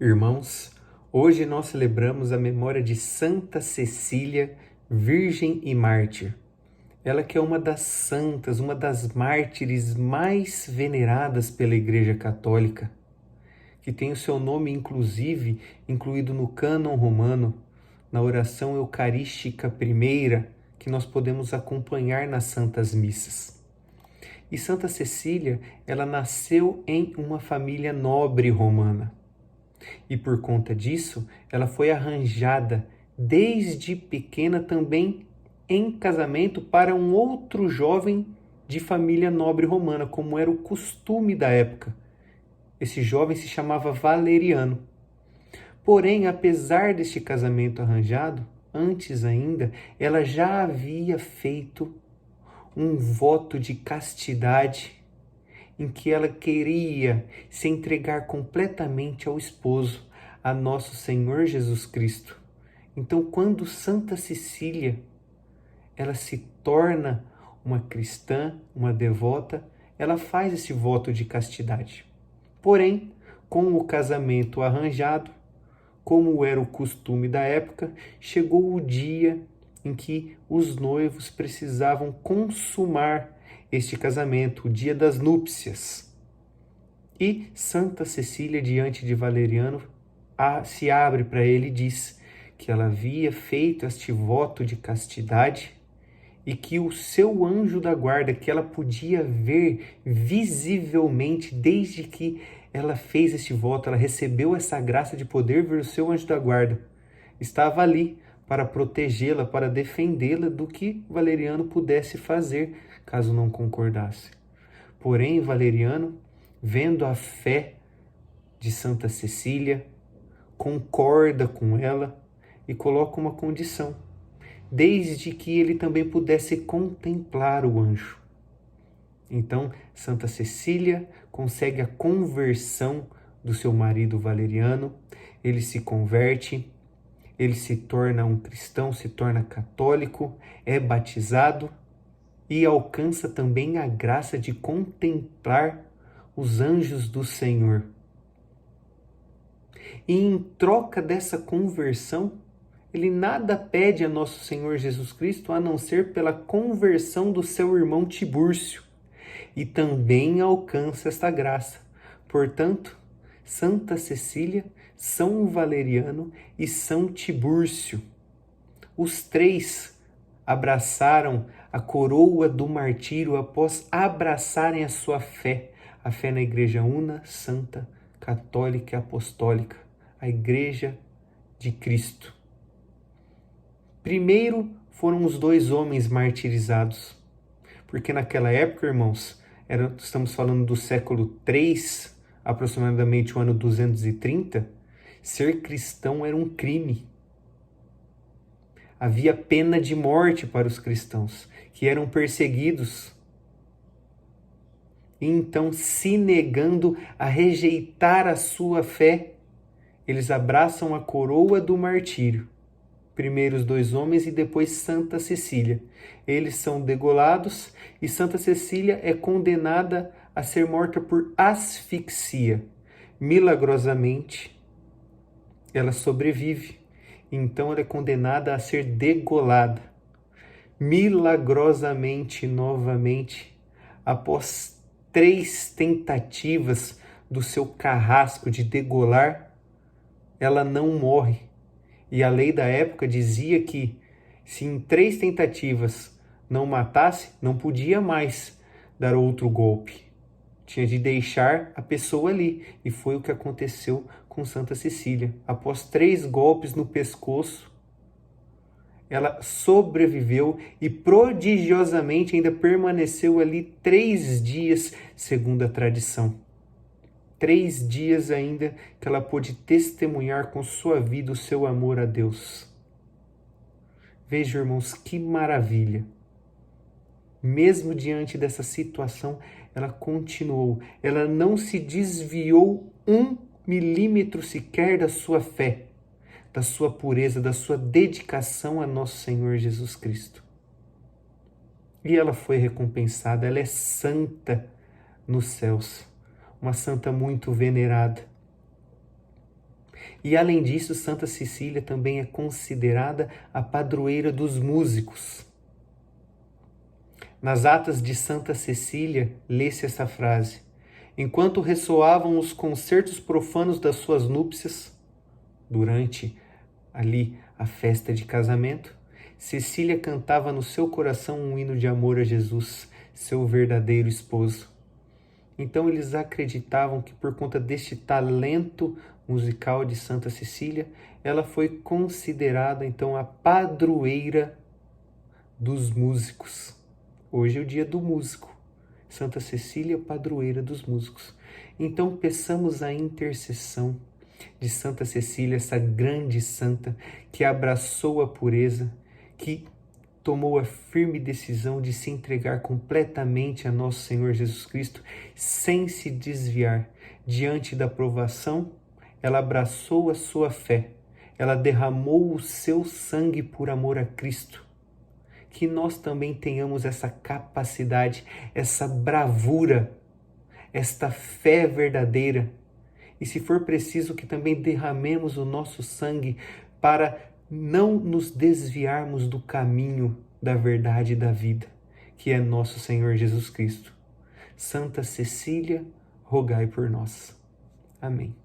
Irmãos, hoje nós celebramos a memória de Santa Cecília, Virgem e Mártir. Ela que é uma das santas, uma das mártires mais veneradas pela Igreja Católica, que tem o seu nome, inclusive, incluído no cânon romano, na oração eucarística primeira, que nós podemos acompanhar nas Santas Missas. E Santa Cecília, ela nasceu em uma família nobre romana. E por conta disso, ela foi arranjada desde pequena também em casamento para um outro jovem de família nobre romana, como era o costume da época. Esse jovem se chamava Valeriano. Porém, apesar deste casamento arranjado, antes ainda, ela já havia feito um voto de castidade em que ela queria se entregar completamente ao esposo, a nosso Senhor Jesus Cristo. Então, quando Santa Cecília, ela se torna uma cristã, uma devota, ela faz esse voto de castidade. Porém, com o casamento arranjado, como era o costume da época, chegou o dia em que os noivos precisavam consumar este casamento, o dia das núpcias. E Santa Cecília, diante de Valeriano, se abre para ele e diz que ela havia feito este voto de castidade e que o seu anjo da guarda, que ela podia ver visivelmente desde que ela fez este voto, ela recebeu essa graça de poder ver o seu anjo da guarda, estava ali para protegê-la, para defendê-la do que Valeriano pudesse fazer caso não concordasse. Porém, Valeriano, vendo a fé de Santa Cecília, concorda com ela e coloca uma condição, desde que ele também pudesse contemplar o anjo. Então, Santa Cecília consegue a conversão do seu marido Valeriano, ele se converte, ele se torna um cristão, se torna católico, é batizado e alcança também a graça de contemplar os anjos do Senhor. E em troca dessa conversão, ele nada pede a nosso Senhor Jesus Cristo a não ser pela conversão do seu irmão Tibúrcio, e também alcança esta graça. Portanto, Santa Cecília, São Valeriano e São Tibúrcio, os três abraçaram a coroa do martírio após abraçarem a sua fé, a fé na Igreja Una, Santa, Católica e Apostólica, a Igreja de Cristo. Primeiro foram os dois homens martirizados, porque naquela época, irmãos, estamos falando do século III, aproximadamente o ano 230, ser cristão era um crime. Havia pena de morte para os cristãos, que eram perseguidos. E então, se negando a rejeitar a sua fé, eles abraçam a coroa do martírio. Primeiro os dois homens e depois Santa Cecília. Eles são degolados e Santa Cecília é condenada a ser morta por asfixia. Milagrosamente, ela sobrevive. Então ela é condenada a ser degolada. Milagrosamente, novamente, após 3 tentativas do seu carrasco de degolar, ela não morre. E a lei da época dizia que se em 3 tentativas não matasse, não podia mais dar outro golpe. Tinha de deixar a pessoa ali. E foi o que aconteceu com Santa Cecília. Após 3 golpes no pescoço, ela sobreviveu e prodigiosamente ainda permaneceu ali 3 dias, segundo a tradição. 3 dias ainda que ela pôde testemunhar com sua vida o seu amor a Deus. Vejam, irmãos, que maravilha. Mesmo diante dessa situação, ela continuou. Ela não se desviou 1 milímetro sequer da sua fé, da sua pureza, da sua dedicação a nosso Senhor Jesus Cristo. E ela foi recompensada. Ela é santa nos céus. Uma santa muito venerada. E além disso, Santa Cecília também é considerada a padroeira dos músicos. Nas atas de Santa Cecília, lê-se essa frase: enquanto ressoavam os concertos profanos das suas núpcias, durante ali a festa de casamento, Cecília cantava no seu coração um hino de amor a Jesus, seu verdadeiro esposo. Então eles acreditavam que por conta deste talento musical de Santa Cecília, ela foi considerada então a padroeira dos músicos. Hoje é o dia do músico. Santa Cecília, padroeira dos músicos. Então peçamos a intercessão de Santa Cecília, essa grande santa que abraçou a pureza, que tomou a firme decisão de se entregar completamente a nosso Senhor Jesus Cristo, sem se desviar. Diante da provação, ela abraçou a sua fé, ela derramou o seu sangue por amor a Cristo. Que nós também tenhamos essa capacidade, essa bravura, esta fé verdadeira. E se for preciso, que também derramemos o nosso sangue para não nos desviarmos do caminho da verdade e da vida, que é nosso Senhor Jesus Cristo. Santa Cecília, rogai por nós. Amém.